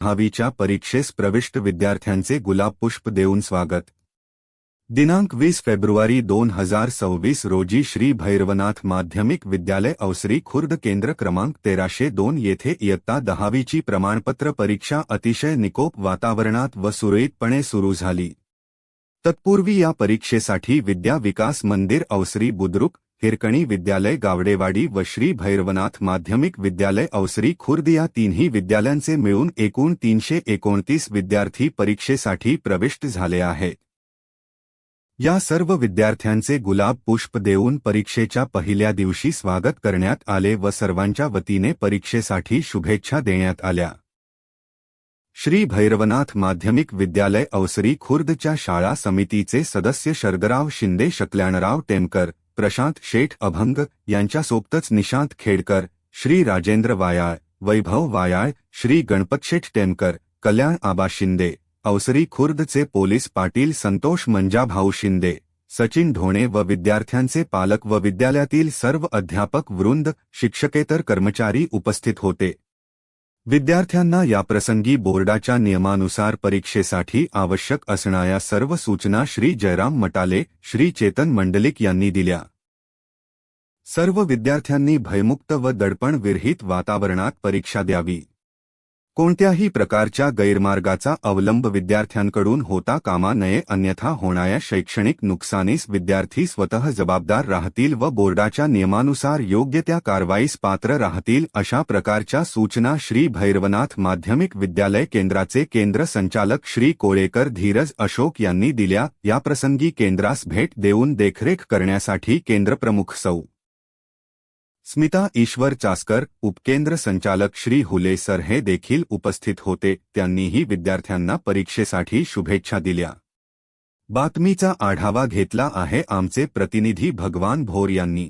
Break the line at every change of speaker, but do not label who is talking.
10वीच्या परीक्षेस प्रविष्ट विद्यार्थ्यांचे गुलाबपुष्प देऊन स्वागत। दिनांक 20 फेब्रुवारी 2026 रोजी श्री भैरवनाथ माध्यमिक विद्यालय अवसरी खुर्द केंद्र क्रमांक 1302 येथे इयत्ता 10वीची प्रमाणपत्र परीक्षा अतिशय निकोप वातावरणात व सुरळीतपणे सुरू झाली। तत्पूर्वी या परीक्षेसाठी विद्या विकास मंदिर अवसरी बुद्रुक, हिरकणी विद्यालय गावडेवाडी व श्री भैरवनाथ माध्यमिक विद्यालय अवसरी खुर्द या तीनही विद्यालयांचे मिळून एकूण 329 विद्यार्थी परीक्षेसाठी प्रविष्ट झाले आहेत। या सर्व विद्यार्थ्यांचे गुलाब पुष्प देऊन परीक्षेच्या पहिल्या दिवशी स्वागत करण्यात आले व सर्वांच्या वतीने परीक्षेसाठी शुभेच्छा देण्यात आल्या। श्री भैरवनाथ माध्यमिक विद्यालय अवसरी खुर्दच्या शाळा समितीचे सदस्य शरदराव शिंदे, शकल्याणराव टेमकर, प्रशांत शेठ अभंग यांच्यासोबतच निशांत खेडकर, श्री राजेंद्र वायाळ, वैभव वायाळ, श्री गणपतशेठ टेमकर, कल्याण आबा शिंदे, अवसरी खुर्दचे पोलीस पाटील संतोष मंजाभाऊ शिंदे, सचिन ढोणे व विद्यार्थ्यांचे पालक व विद्यालयातील सर्व अध्यापक वृंद, शिक्षकेतर कर्मचारी उपस्थित होते। विद्यार्थ्यांना याप्रसंगी बोर्डाच्या नियमानुसार परीक्षेसाठी आवश्यक असणाऱ्या सर्व सूचना श्री जयराम मटाले, श्री चेतन मंडलिक यांनी दिल्या। सर्व विद्यार्थ्यांनी भयमुक्त व दडपणविरहित वातावरणात परीक्षा द्यावी। कोणत्याही प्रकारच्या गैरमार्गाचा अवलंब विद्यार्थ्यांकडून होता कामा नये, अन्यथा होणाऱ्या शैक्षणिक नुकसानीस विद्यार्थी स्वतः जबाबदार राहतील व बोर्डाच्या नियमानुसार योग्य त्या कारवाईस पात्र राहतील, अशा प्रकारच्या सूचना श्री भैरवनाथ माध्यमिक विद्यालय केंद्राचे केंद्र संचालक श्री कोळेकर धीरज अशोक यांनी दिल्या। याप्रसंगी केंद्रास भेट देऊन देखरेख करण्यासाठी केंद्रप्रमुख सौ स्मिता ईश्वर चास्कर, उपकेंद्र संचालक श्री हुले सर हे देखील उपस्थित होते। त्यांनीही विद्यार्थ्यांना परीक्षेसाठी शुभेच्छा दिल्या। बातमीचा आढावा घेतला आहे आमचे प्रतिनिधी भगवान भोर यांनी।